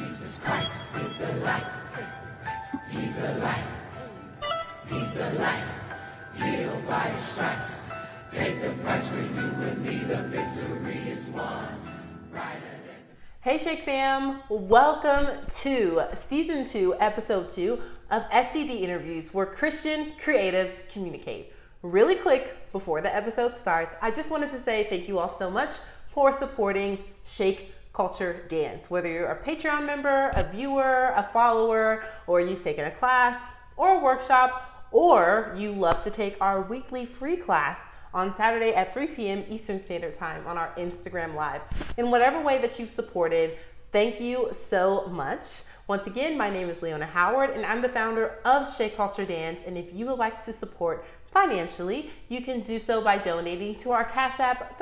Jesus Christ is the light. He's the light. He's the light. Healed by his stripes. Paid the price for you and me. The victory is won. Hey Shake fam, welcome to season 2, episode 2 of SCD interviews where Christian creatives communicate. Really quick before the episode starts, I just wanted to say thank you all so much for supporting Shake Culture Dance. Whether you're a Patreon member, a viewer, a follower, or you've taken a class or a workshop, or you love to take our weekly free class on Saturday at 3 p.m. Eastern Standard Time on our Instagram Live. In whatever way that you've supported, thank you so much. Once again, my name is Leona Howard and I'm the founder of Shake Culture Dance. And if you would like to support financially, you can do so by donating to our Cash App,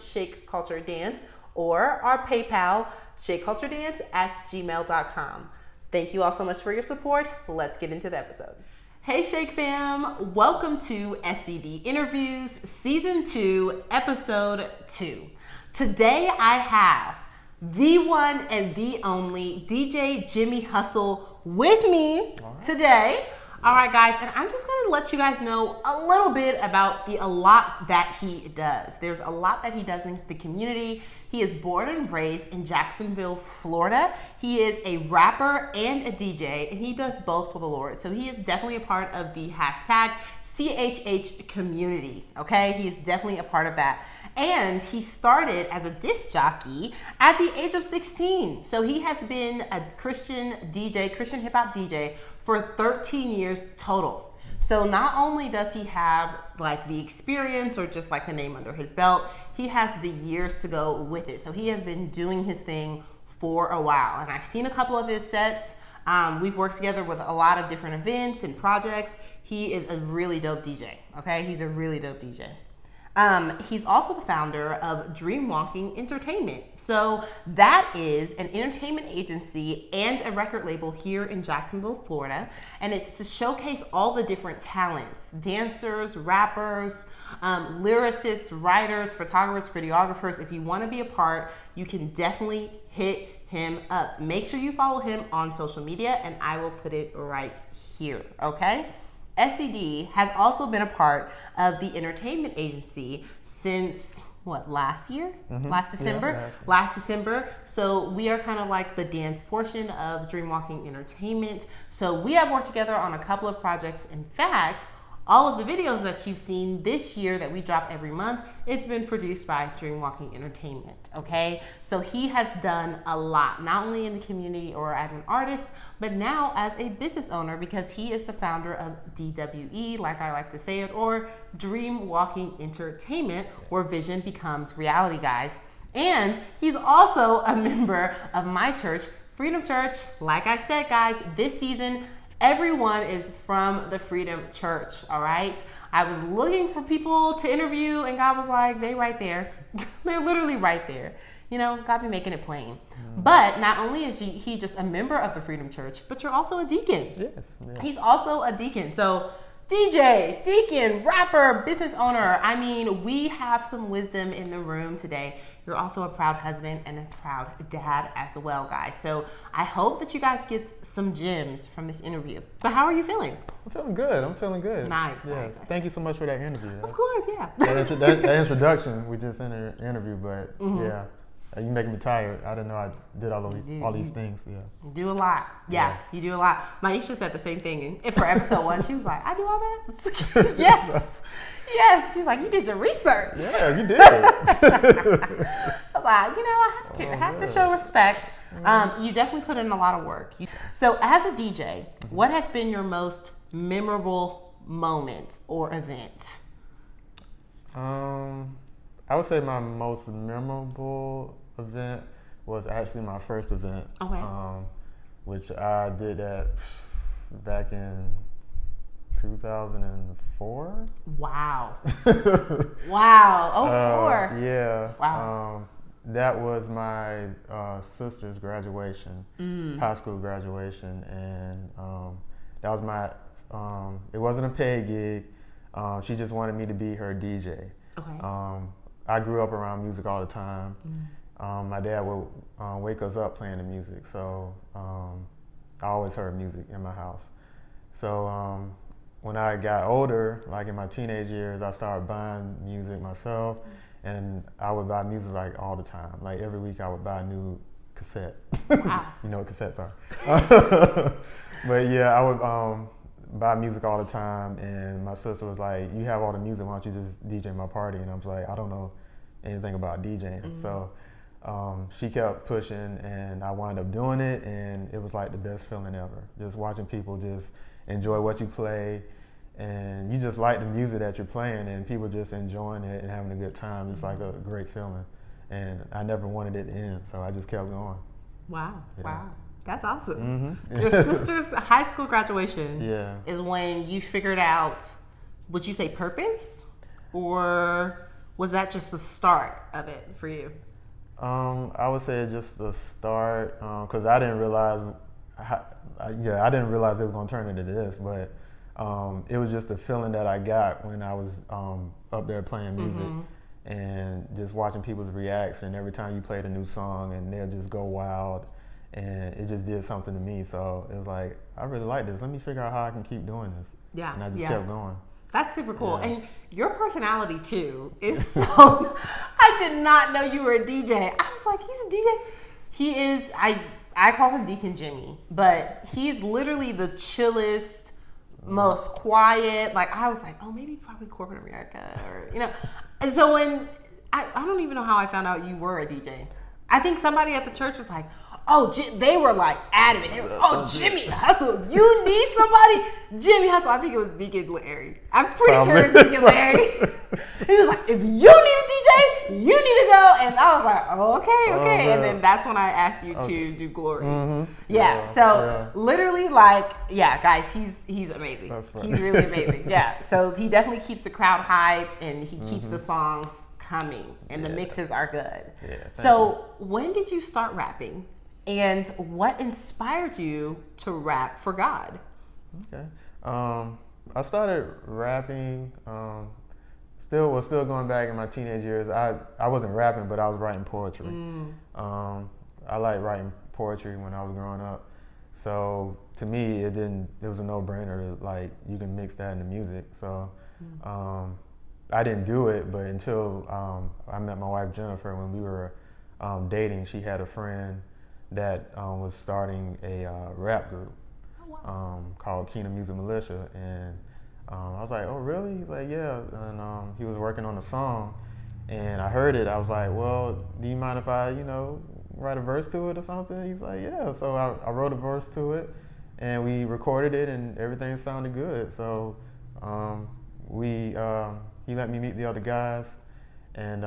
$Shake Culture Dance, or our PayPal, shakeculturedance@gmail.com. Thank you all so much for your support. Let's get into the episode. Hey Shake fam, welcome to SCD Interviews, Season 2, Episode 2. Today I have the one and the only DJ Jimmie Hustle with me today. All right guys, and I'm just gonna let you guys know a little bit about a lot that he does. There's a lot that he does in the community. He is born and raised in Jacksonville, Florida. He is a rapper and a DJ, and he does both for the Lord. So he is definitely a part of the hashtag CHH community, okay? He is definitely a part of that. And he started as a disc jockey at the age of 16. So he has been a Christian DJ, Christian hip hop DJ for 13 years total. So not only does he have like the experience or just like a name under his belt, he has the years to go with it. So he has been doing his thing for a while. And I've seen a couple of his sets. We've worked together with a lot of different events and projects. He is a really dope DJ, okay? He's a really dope DJ. He's also the founder of Dreamwalking Entertainment. So that is an entertainment agency and a record label here in Jacksonville, Florida. And it's to showcase all the different talents, dancers, rappers, lyricists, writers, photographers, videographers. If you want to be a part, you can definitely hit him up. Make sure you follow him on social media and I will put it right here, okay? SCD has also been a part of the entertainment agency since last year? Last December? Yeah, last December. So we are kind of like the dance portion of Dreamwalking Entertainment. So we have worked together on a couple of projects. In fact, all of the videos that you've seen this year that we drop every month, it's been produced by Dreamwalking Entertainment, okay? So he has done a lot, not only in the community or as an artist, but now as a business owner because he is the founder of DWE, like I like to say it, or Dreamwalking Entertainment, where vision becomes reality, guys. And he's also a member of my church, Freedom Church. Like I said, guys, this season, everyone is from the Freedom Church, all right? I was looking for people to interview and God was like, they right there. They're literally right there. You know, God be making it plain. But not only is he just a member of the Freedom Church, but you're also a deacon. Yes. He's also a deacon. So DJ, deacon, rapper, business owner. I mean, we have some wisdom in the room today. You're also a proud husband and a proud dad as well, guys. So I hope that you guys get some gems from this interview. But how are you feeling? I'm feeling good. Nice. Yes. Thank you so much for that interview. Of course, yeah. That introduction, we just interview, but yeah, you making me tired. I didn't know I did all these things. Yeah. You do a lot. Yeah, you do a lot. Maisha said the same thing. And for episode 1, she was like, I do all that? Yes. Yes, she's like, you did your research. Yeah, you did. I was like, you know, I have to show respect. You definitely put in a lot of work. So as a DJ, what has been your most memorable moment or event? I would say my most memorable event was actually my first event. Okay. Which I did that back in 2004. Wow. Wow. Oh, 4. Yeah. Wow. That was my sister's graduation, high school graduation, and that was my. It wasn't a paid gig. She just wanted me to be her DJ. Okay. I grew up around music all the time. my dad would wake us up playing the music. So I always heard music in my house. So when I got older, like in my teenage years, I started buying music myself, and I would buy music like all the time. Like every week I would buy a new cassette. Wow. You know what cassettes are. But yeah, I would buy music all the time, and my sister was like, you have all the music, why don't you just DJ my party? And I was like, I don't know anything about DJing. So she kept pushing, and I wound up doing it, and it was like the best feeling ever. Just watching people just enjoy what you play, and you just like the music that you're playing, and people just enjoying it and having a good time. It's like a great feeling, and I never wanted it to end, so I just kept going. Wow. Yeah. Wow. That's awesome. Mm-hmm. Your sister's high school graduation Yeah. is when you figured out, would you say purpose? Or was that just the start of it for you? I would say just the start, because I didn't realize, I didn't realize it was going to turn into this, but it was just the feeling that I got when I was up there playing music, and just watching people's reaction every time you played a new song, and they'll just go wild, and it just did something to me. So it was like, I really like this. Let me figure out how I can keep doing this. Yeah, And I just kept going. That's super cool. Yeah. And your personality too is so, I did not know you were a DJ. I was like, he's a DJ. He is, I call him Deacon Jimmy, but he's literally the chillest, most quiet. Like I was like, oh, maybe probably corporate America, or, you know. And so when, I don't even know how I found out you were a DJ. I think somebody at the church was like, oh, they were like adamant. They were, oh, Jimmie Hustle, you need somebody? Jimmie Hustle. I think it was Deacon Larry. I'm pretty sure it was Deacon Larry. He was like, if you need a DJ, you need to go. And I was like, oh, okay. And then that's when I asked you to do Glory. Mm-hmm. Yeah. So literally, like, yeah, guys, he's amazing. That's right. He's really amazing. Yeah. So he definitely keeps the crowd hyped, and he keeps the songs coming, and the mixes are good. Yeah, so when did you start rapping? And what inspired you to rap for God? Okay. I started rapping, still going back in my teenage years. I wasn't rapping, but I was writing poetry. I liked writing poetry when I was growing up. So to me, it was a no-brainer to, like, you can mix that into music. So I didn't do it, but until I met my wife Jennifer, when we were dating, she had a friend that was starting a rap group called Kingdom Music Militia, and I was like, oh really? He's like, yeah, and he was working on a song, and I heard it. I was like, well, do you mind if I, write a verse to it or something? He's like, yeah. So I wrote a verse to it, and we recorded it, and everything sounded good. So he let me meet the other guys, and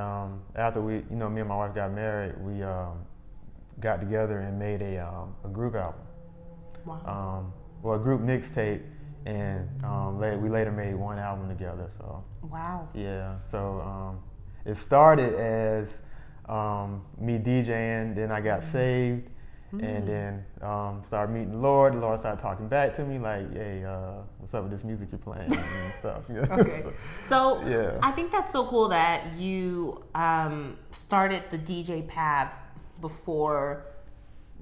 after me and my wife got married, we got together and made a group album. Wow. A group mixtape, and we later made one album together. So Wow. yeah, so it started as me DJing, then I got saved, and then started meeting the Lord. The Lord started talking back to me like, hey, what's up with this music you're playing and stuff. Okay. So yeah. I think that's so cool that you started the DJ path before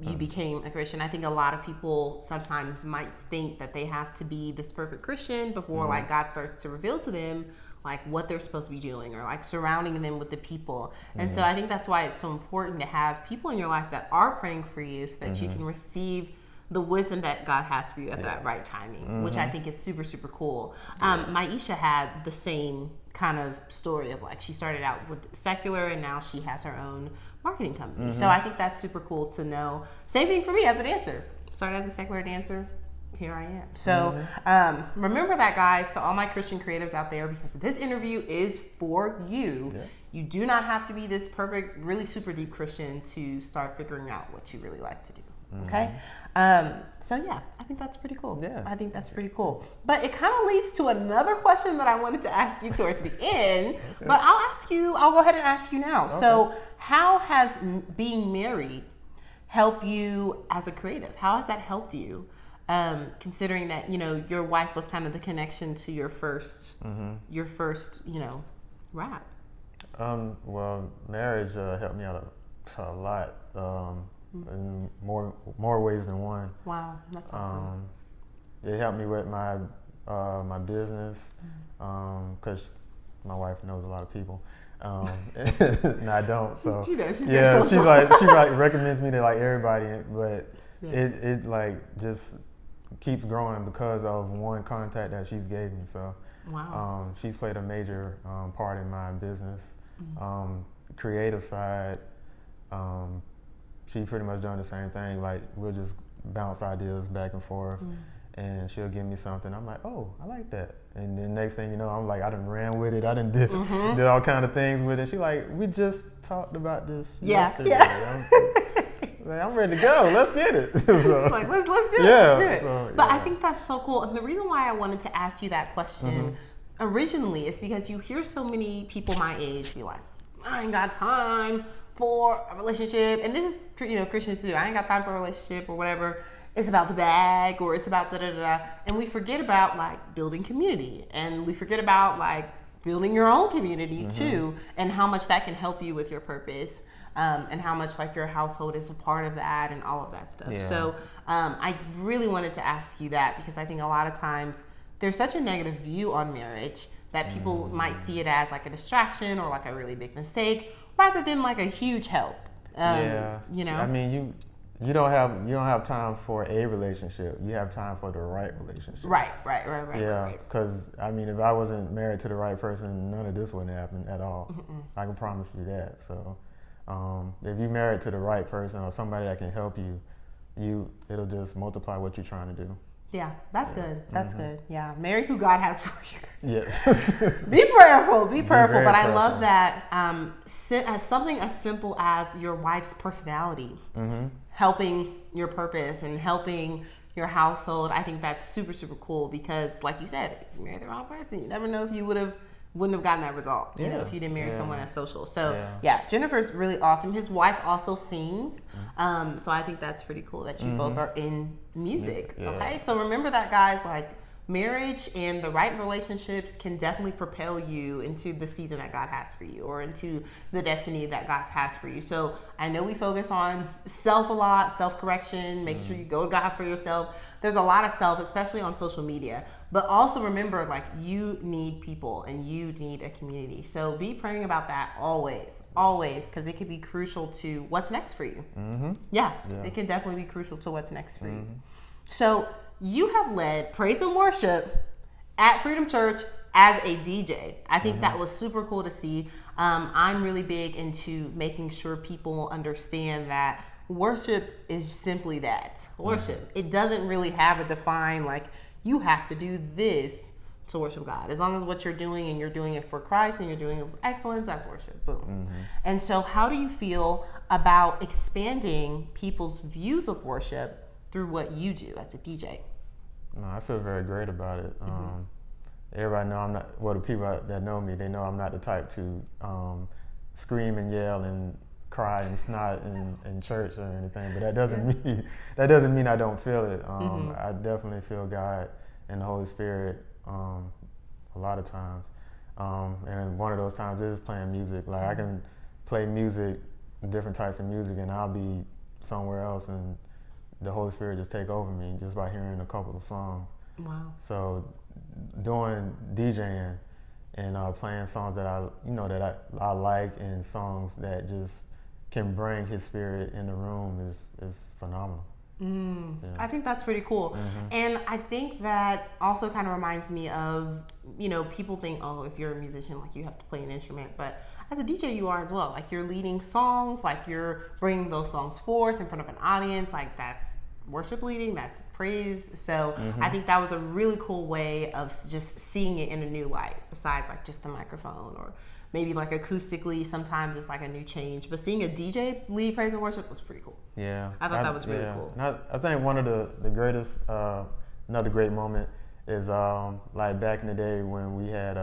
you became a Christian. I think a lot of people sometimes might think that they have to be this perfect Christian before like God starts to reveal to them like what they're supposed to be doing, or like surrounding them with the people. And so I think that's why it's so important to have people in your life that are praying for you, so that you can receive the wisdom that God has for you at that right timing, which I think is super, super cool. Maisha had the same kind of story of like, she started out with secular and now she has her own marketing company. So I think that's super cool to know. Same thing for me as a dancer. Started as a secular dancer, here I am. So remember that, guys, to all my Christian creatives out there, because this interview is for you. Yeah. You do not have to be this perfect, really super deep Christian to start figuring out what you really like to do. Okay. So yeah, I think that's pretty cool. Yeah. I think that's pretty cool. But it kind of leads to another question that I wanted to ask you towards the end. Okay. But I'll go ahead and ask you now. Okay. So how has being married helped you as a creative? How has that helped you? Considering that, your wife was kind of the connection to your first, rap. Well, marriage helped me out A lot, in more ways than one. Wow, that's awesome. It helped me with my my business, because my wife knows a lot of people. And I don't. So She does. She's yeah, very social. she like recommends me to like everybody, but Yeah. it like just keeps growing because of one contact that she's gave me. So Wow. she's played a major part in my business. Creative side, she pretty much done the same thing. Like we'll just bounce ideas back and forth, and she'll give me something. I'm like, oh, I like that. And then next thing you know, I'm like, I done ran with it. I done did all kind of things with it. She like, we just talked about this yesterday. I'm ready to go. Let's get it. So, Like let's do it. yeah, Let's do it. so, But I yeah. think that's so cool. And the reason why I wanted to ask you that question originally is because you hear so many people my age be like, I ain't got time for a relationship. And this is, Christians too. I ain't got time for a relationship or whatever. It's about the bag or it's about da-da-da-da. And we forget about like building community. And we forget about like building your own community too, and how much that can help you with your purpose. And how much like your household is a part of that and all of that stuff. Yeah. So I really wanted to ask you that because I think a lot of times there's such a negative view on marriage that people might see it as like a distraction or like a really big mistake rather than like a huge help. Yeah. You know? I mean, you don't have time for a relationship. You have time for the right relationship. Right. Yeah, because I mean, if I wasn't married to the right person, none of this wouldn't happen at all. I can promise you that. So, if you're married to the right person or somebody that can help you, it'll just multiply what you're trying to do. Yeah, that's good. That's good. Yeah, marry who God has for you. Yes. Be prayerful. Be prayerful. very But I prayerful. love that as something as simple as your wife's personality helping your purpose and helping your household. I think that's super, super cool because, like you said, if you marry the wrong person, you never know if you wouldn't have gotten that result. You know, Yeah. if you didn't marry Yeah. someone as social. So Yeah. Jennifer's really awesome. His wife also sings. So I think that's pretty cool that you both are in music. Yeah. Okay. So remember that, guys, like marriage and the right relationships can definitely propel you into the season that God has for you or into the destiny that God has for you. So I know we focus on self a lot, self-correction, making sure you go to God for yourself. There's a lot of self, especially on social media. But also remember, like, you need people and you need a community. So be praying about that always, because it can be crucial to what's next for you. Yeah, it can definitely be crucial to what's next for you. So you have led praise and worship at Freedom Church as a DJ. I think that was super cool to see. I'm really big into making sure people understand that worship is simply that, worship. It doesn't really have a defined, like, you have to do this to worship God. As long as what you're doing and you're doing it for Christ and you're doing it with excellence, that's worship. Boom. And so how do you feel about expanding people's views of worship through what you do as a DJ? No, I feel very great about it. Everybody know I'm not. Well, the people that know me, they know I'm not the type to scream and yell and cry and snot in church or anything. But that doesn't mean I don't feel it. I definitely feel God and the Holy Spirit a lot of times. And one of those times is playing music. Like I can play music, different types of music, and I'll be somewhere else and the Holy Spirit just take over me just by hearing a couple of songs. Wow. So doing DJing and playing songs that I like and songs that just can bring His Spirit in the room is phenomenal. Yeah. I think that's pretty cool. And I think that also kind of reminds me of, people think, oh, if you're a musician, like you have to play an instrument, but as a DJ you are as well. Like you're leading songs, like you're bringing those songs forth in front of an audience, like that's worship leading, that's praise. So I think that was a really cool way of just seeing it in a new light, besides like just the microphone or maybe like acoustically, sometimes it's like a new change. But seeing a DJ lead praise and worship was pretty cool. Yeah. I thought that was really cool. And I think one of the greatest, another great moment is like back in the day when we had,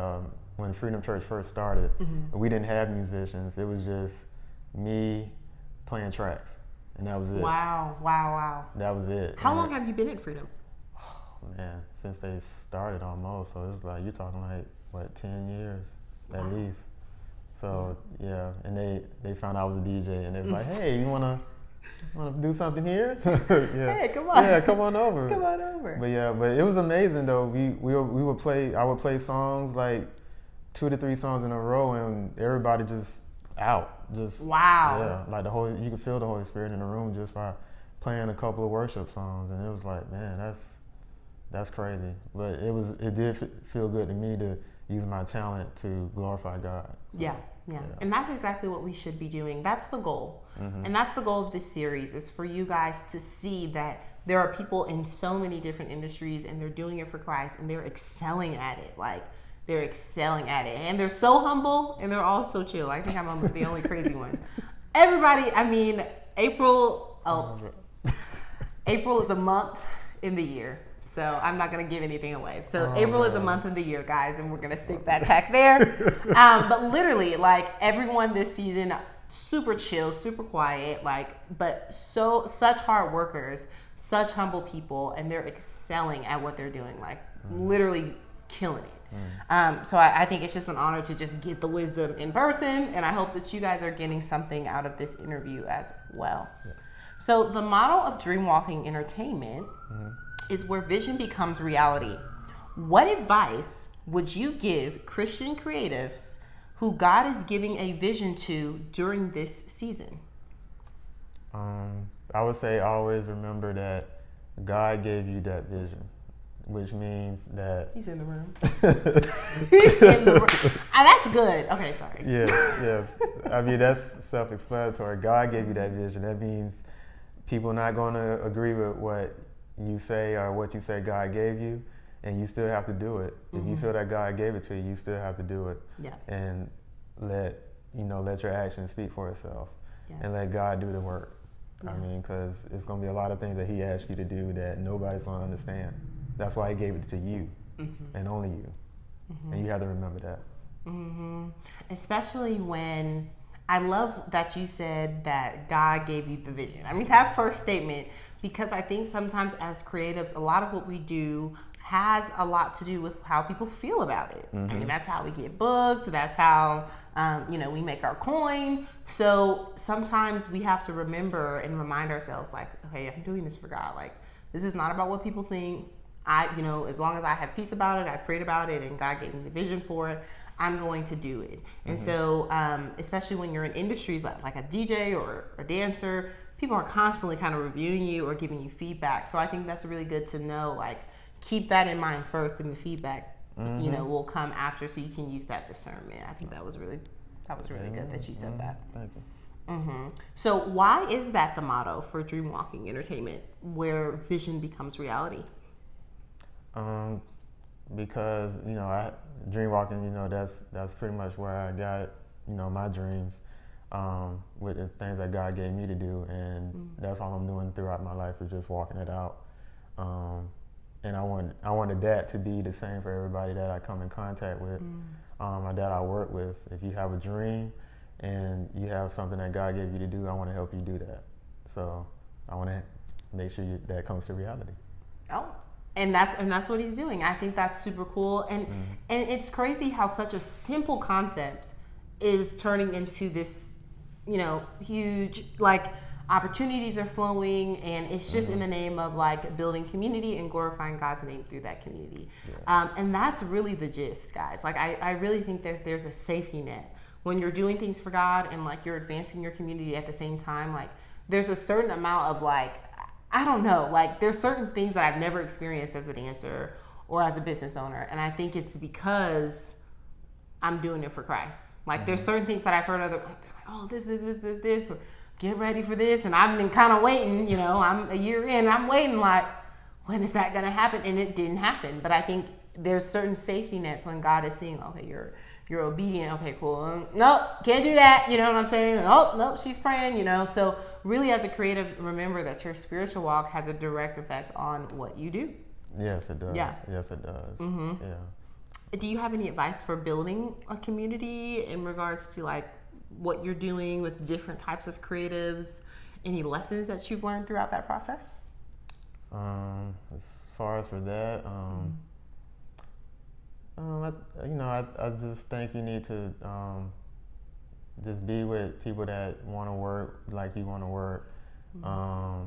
when Freedom Church first started, we didn't have musicians. It was just me playing tracks. And that was it. Wow. That was it. How long have you been at Freedom? Man, since they started almost. So it's like, you're talking like, what, 10 years at least. So yeah, and they found out I was a DJ, and they was like, "Hey, you wanna do something here?" Yeah. Hey, come on. Yeah, come on over. Come on over. But yeah, but it was amazing though. We would play. I would play songs like 2 to 3 songs in a row, and everybody just out. Just wow. Yeah, like you could feel the Holy Spirit in the room just by playing a couple of worship songs, and it was like, man, that's crazy. But it did feel good to me to use my talent to glorify God. So, yeah. And that's exactly what we should be doing. That's the goal. And that's the goal of this series, is for you guys to see that there are people in so many different industries, and they're doing it for Christ, and they're excelling at it. Like, they're excelling at it. And they're so humble, and they're all so chill. I think I'm the only crazy one. Everybody, I mean, April is a month in the year. So I'm not going to give anything away. So April is a month in the year, guys, and we're going to stick that tag there. But literally, like, everyone this season, super chill, super quiet, like, but such hard workers, such humble people, and they're excelling at what they're doing, like literally killing it. So I think it's just an honor to just get the wisdom in person, and I hope that you guys are getting something out of this interview as well. Yeah. So the model of Dreamwalking Entertainment is where vision becomes reality. What advice would you give Christian creatives who God is giving a vision to during this season? I would say always remember that God gave you that vision, which means that He's in the room. He's in the room. That's good. Okay, sorry. Yes. I mean, that's self-explanatory. God gave you that vision. That means people not going to agree with what you say or what you say God gave you, and you still have to do it. If you feel that God gave it to you, you still have to do it. Yeah. And let your actions speak for itself. Yes. And let God do the work. Yeah. I mean, because it's going to be a lot of things that He asks you to do that nobody's going to understand. That's why He gave it to you, and only you. And you have to remember that. Especially when, I love that you said that God gave you the vision. I mean, that first statement, because I think sometimes as creatives, a lot of what we do has a lot to do with how people feel about it. I mean, that's how we get booked. That's how, we make our coin. So sometimes we have to remember and remind ourselves, like, okay, I'm doing this for God. Like, this is not about what people think. As long as I have peace about it, I've prayed about it, and God gave me the vision for it, I'm going to do it. And so, especially when you're in industries like a DJ or a dancer, people are constantly kind of reviewing you or giving you feedback. So I think that's really good to know, like, keep that in mind first, and the feedback, will come after, so you can use that discernment. I think that was really good that you said that. Thank you. So why is that the motto for Dreamwalking Entertainment, where vision becomes reality? Because Dreamwalking, that's pretty much where I got my dreams, with the things that God gave me to do, and that's all I'm doing throughout my life is just walking it out. And I wanted that to be the same for everybody that I come in contact with, or that I work with. If you have a dream and you have something that God gave you to do, I want to help you do that. So I want to make sure that comes to reality. Oh. And that's what He's doing. I think that's super cool. And it's crazy how such a simple concept is turning into this, huge, like, opportunities are flowing, and it's just in the name of, like, building community and glorifying God's name through that community. Yeah. And that's really the gist, guys. Like, I really think that there's a safety net when you're doing things for God, and, like, you're advancing your community at the same time. Like, there's a certain amount of, like, I don't know, like, there's certain things that I've never experienced as a dancer or as a business owner, and I think it's because I'm doing it for Christ. Like, there's certain things that I've heard they're like, oh, this, or get ready for this, and I've been kind of waiting, I'm a year in, I'm waiting, like, when is that gonna happen? And it didn't happen. But I think there's certain safety nets when God is seeing, okay, you're obedient, okay, cool, nope, can't do that, you know what I'm saying? Oh, nope, she's praying, so really, as a creative, remember that your spiritual walk has a direct effect on what you do. Yes, it does. Yeah. Yes, it does. Yeah. Do you have any advice for building a community in regards to, like, what you're doing with different types of creatives? Any lessons that you've learned throughout that process? As far as for that, I just think you need to just be with people that want to work like you want to work. I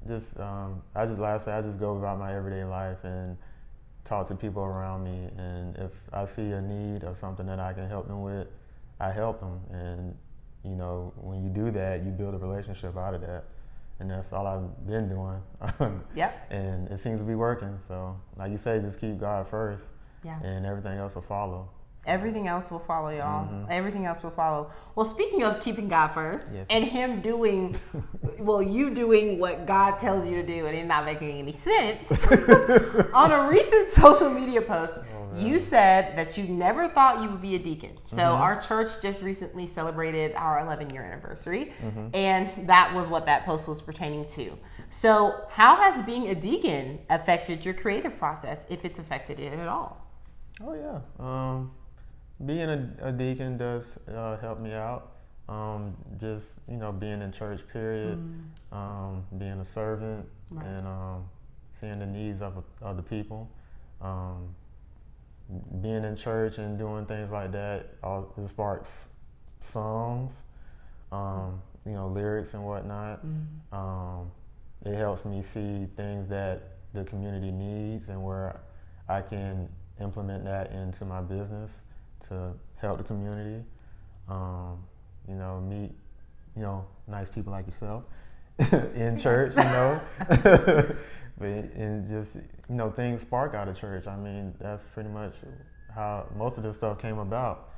just go about my everyday life and talk to people around me, and if I see a need or something that I can help them with, I help them. And you know, when you do that, you build a relationship out of that, and that's all I've been doing. Yep. And it seems to be working. So, like you say, just keep God first, Yeah. and everything else will follow. Everything else will follow, y'all. Everything else will follow. Well, speaking of keeping God first, Yes. and him doing, well, you doing what God tells you to do and it not making any sense, on a recent social media post, you said that you never thought you would be a deacon. So our church just recently celebrated our 11-year anniversary, and that was what that post was pertaining to. So how has being a deacon affected your creative process, if it's affected it at all? Oh yeah. Being a deacon does help me out. Just, you know, being in church, period. Being a servant, Right. and seeing the needs of the people. Being in church and doing things like that, it sparks songs, you know, lyrics and whatnot. It helps me see things that the community needs and where I can implement that into my business to help the community. You know, meet, you know, nice people like yourself in church, you know. And just, you know, things spark out of church. I mean, that's pretty much how most of this stuff came about.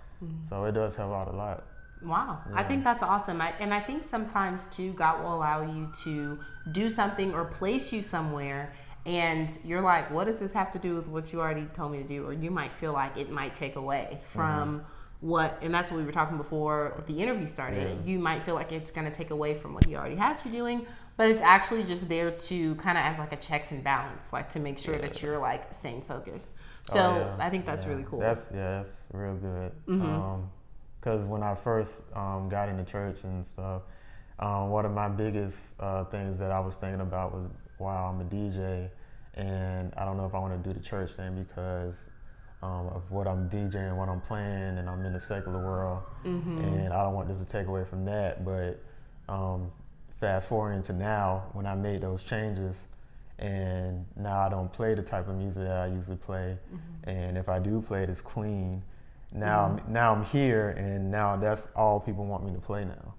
So it does help out a lot. Wow. Yeah. I think that's awesome. And I think sometimes too, God will allow you to do something or place you somewhere, and you're like, what does this have to do with what you already told me to do? Or you might feel like it might take away from what, and that's what we were talking before the interview started. Yeah. You might feel like it's going to take away from what he already has you doing, but it's actually just there to kind of as like a checks and balance, like to make sure that you're like staying focused. So I think that's really cool. That's real good. Because when I first got into church and stuff, one of my biggest things that I was thinking about was, wow, I'm a DJ, and I don't know if I want to do the church thing because of what I'm DJing, what I'm playing, and I'm in the secular world, and I don't want this to take away from that. But fast forwarding to now, when I made those changes, and now I don't play the type of music that I usually play, and if I do play it, it's clean. Now I'm here, and now that's all people want me to play now.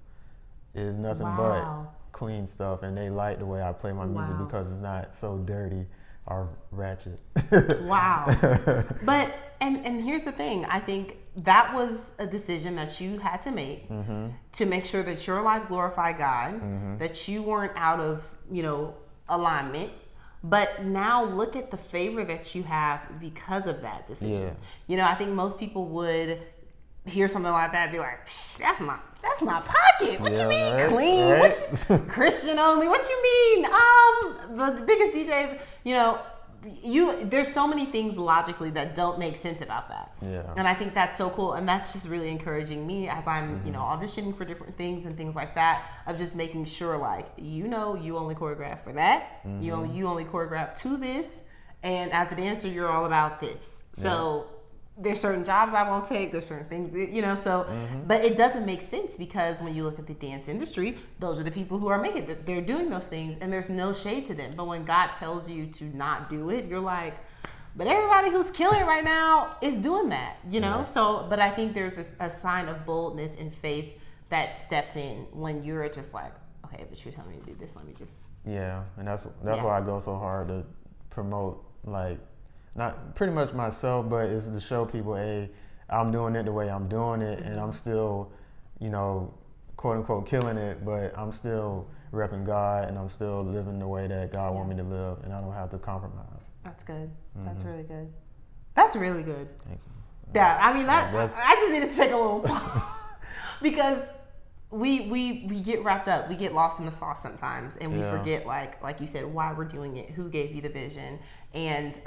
Is nothing but clean stuff, and they like the way I play my music because it's not so dirty or ratchet. But and here's the thing, I think that was a decision that you had to make to make sure that your life glorified God, that you weren't out of, you know, alignment. But now look at the favor that you have because of that decision. Yeah. You know, I think most people would hear something like that and be like, that's my pocket. What you mean clean? Right. What you, Christian only? What you mean? The biggest DJs, you know, there's so many things logically that don't make sense about that. Yeah. And I think that's so cool, and that's just really encouraging me as I'm, you know, auditioning for different things and things like that, of just making sure, like, you know, you only choreograph for that. You only choreograph to this, and as a dancer, you're all about this. So there's certain jobs I won't take. There's certain things, that, you know, so, but it doesn't make sense because when you look at the dance industry, those are the people who are making it. They're doing those things and there's no shade to them. But when God tells you to not do it, you're like, but everybody who's killing it right now is doing that, you know? So, but I think there's a sign of boldness and faith that steps in when you're just like, okay, but you're telling me to do this. Let me just. Yeah. And that's why I go so hard to promote, like, not pretty much myself, but it's to show people, hey, I'm doing it the way I'm doing it, and I'm still, you know, quote unquote killing it, but I'm still repping God, and I'm still living the way that God wants me to live, and I don't have to compromise. That's good. That's really good. That's really good. Thank you. Yeah, I mean, I just needed to take a little pause because we get wrapped up, we get lost in the sauce sometimes, and we forget, like you said, why we're doing it, who gave you the vision, and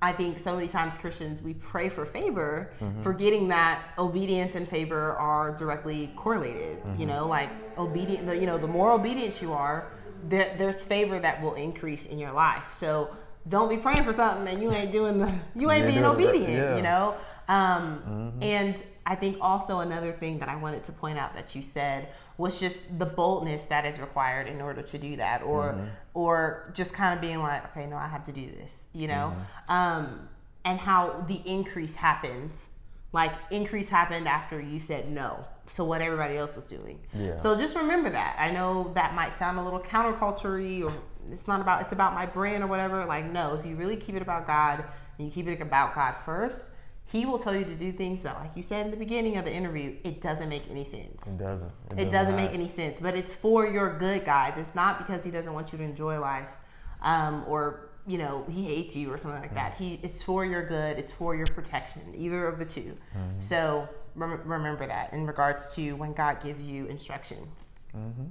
I think so many times Christians, we pray for favor, forgetting that obedience and favor are directly correlated. You know, like the more obedient you are, there's favor that will increase in your life. So don't be praying for something and you ain't being obedient. You know, and I think also another thing that I wanted to point out that you said was just the boldness that is required in order to do that, or just kind of being like, okay, no, I have to do this, you know, and how the increase happened. Like, increase happened after you said no to what everybody else was doing. Yeah. So just remember that. I know that might sound a little counterculture-y, or it's about my brand or whatever. Like, no, if you really keep it about God and you keep it about God first, He will tell you to do things that, like you said in the beginning of the interview, it doesn't make any sense. It doesn't make any sense. But it's for your good, guys. It's not because He doesn't want you to enjoy life, or, you know, He hates you or something like that. It's for your good. It's for your protection, either of the two. So remember that in regards to when God gives you instruction.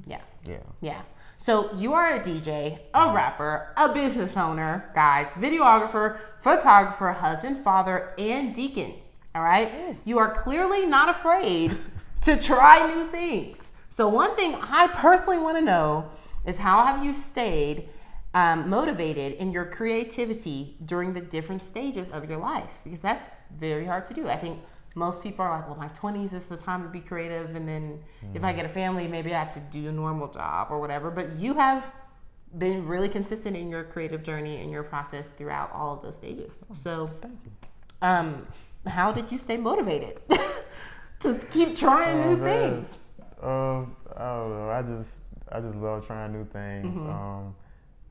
Yeah. So you are a DJ, a rapper, a business owner, guys, videographer, photographer, husband, father, and deacon. All right. You are clearly not afraid to try new things. So one thing I personally want to know is, how have you stayed motivated in your creativity during the different stages of your life? Because that's very hard to do. I think most people are like, well, my 20s is the time to be creative, and then if I get a family, maybe I have to do a normal job or whatever. But you have been really consistent in your creative journey and your process throughout all of those stages. So how did you stay motivated to keep trying new things? I don't know. I just love trying new things.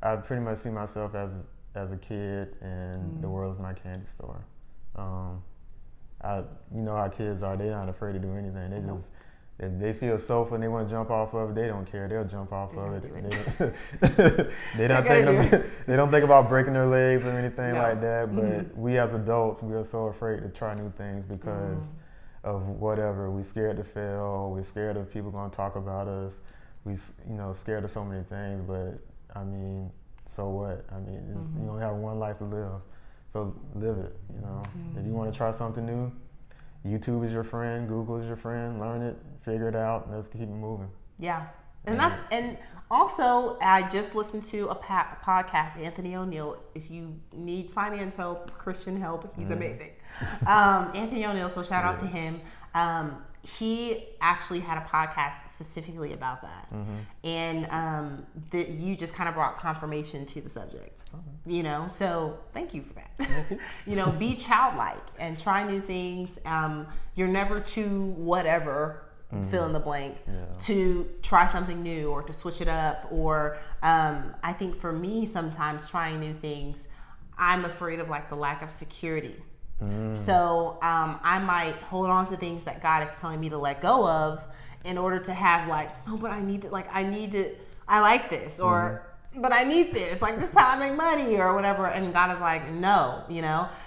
I pretty much see myself as a kid, and the world's my candy store. You know how kids are. They're not afraid to do anything. They just, if they see a sofa and they want to jump off of it, they don't care. They'll jump off of it. They don't think about breaking their legs or anything like that. But we as adults, we are so afraid to try new things because of whatever. We're scared to fail. We're scared of people going to talk about us. We, scared of so many things. But I mean, so what? I mean, you only have one life to live. So live it, If you want to try something new, YouTube is your friend, Google is your friend. Learn it, figure it out, and let's keep it moving. Yeah, and also I just listened to a podcast, Anthony O'Neill. If you need finance help, Christian help, he's amazing. Anthony O'Neill, so shout out to him. He actually had a podcast specifically about that, and that you just kind of brought confirmation to the subject. So thank you for that. Be childlike and try new things. You're never too whatever, fill in the blank, to try something new or to switch it up. Or I think for me, sometimes trying new things, I'm afraid of like the lack of security. So I might hold on to things that God is telling me to let go of in order to have but I need to, I like this, or but I need this, like this is how I make money or whatever. And God is like, no,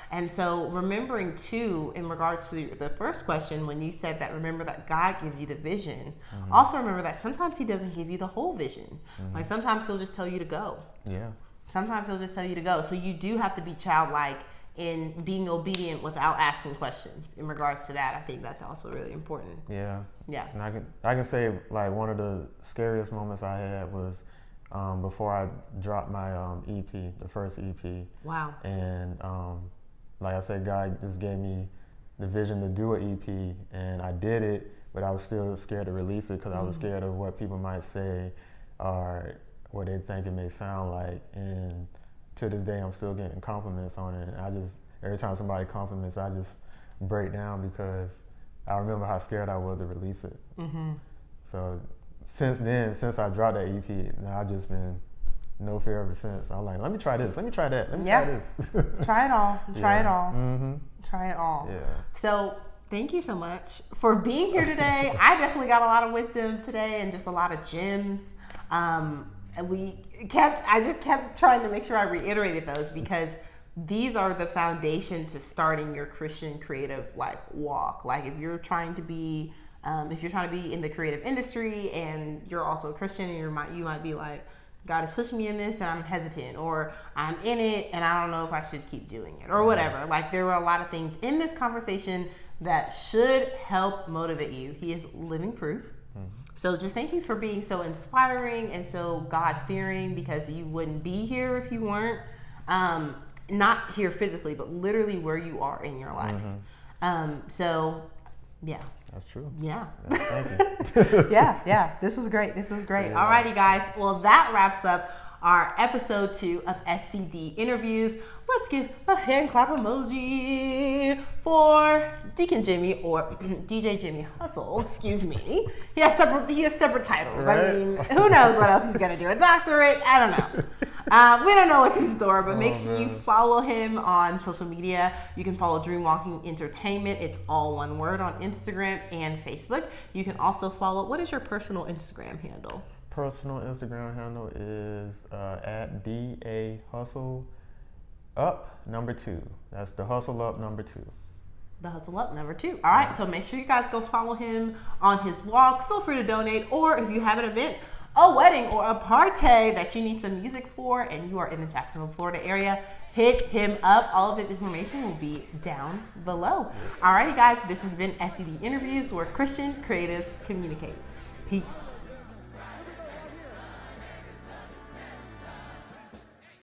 And so remembering too, in regards to the first question, when you said that, remember that God gives you the vision. Also remember that sometimes He doesn't give you the whole vision. Like sometimes He'll just tell you to go. Yeah. Sometimes He'll just tell you to go. So you do have to be childlike in being obedient without asking questions. In regards to that, I think that's also really important. Yeah. And I can say like one of the scariest moments I had was before I dropped my EP, the first EP. Wow. And like I said, God just gave me the vision to do an EP, and I did it, but I was still scared to release it because I was scared of what people might say or what they think it may sound like. And to this day, I'm still getting compliments on it. And every time somebody compliments, I just break down because I remember how scared I was to release it. So since then, since I dropped that EP, I've just been no fear ever since. I'm like, let me try this, let me try that, let me try this. Try it all. Try it all. Try it all. Yeah. So thank you so much for being here today. I definitely got a lot of wisdom today and just a lot of gems. And I just kept trying to make sure I reiterated those because these are the foundation to starting your Christian creative walk. Like if you're trying to be in the creative industry and you're also a Christian and you might be like, God is pushing me in this and I'm hesitant, or I'm in it and I don't know if I should keep doing it or whatever. Like there were a lot of things in this conversation that should help motivate you. He is living proof. So just thank you for being so inspiring and so God-fearing, because you wouldn't be here if you weren't, not here physically, but literally where you are in your life. So Yeah. That's true. Yeah. Thank you. Yeah. This is great. Yeah. Alrighty, guys. Well, that wraps up our episode 2 of SCD interviews. Let's give a hand clap emoji for Deacon Jimmie, or DJ Jimmie Hustle. Excuse me. He has separate titles. Right? I mean, who knows what else he's gonna do? A doctorate? I don't know. We don't know what's in store, but make sure you follow him on social media. You can follow Dreamwalking Entertainment. It's all one word on Instagram and Facebook. You can also follow, what is your personal Instagram handle? Personal Instagram handle is at DA Hustle Up #2. That's the Hustle Up #2. The Hustle Up #2. All right, so make sure you guys go follow him on his walk. Feel free to donate, or if you have an event, a wedding, or a party that you need some music for and you are in the Jacksonville, Florida area, hit him up. All of his information will be down below. Alrighty, guys, this has been SCD Interviews, where Christian creatives communicate. Peace.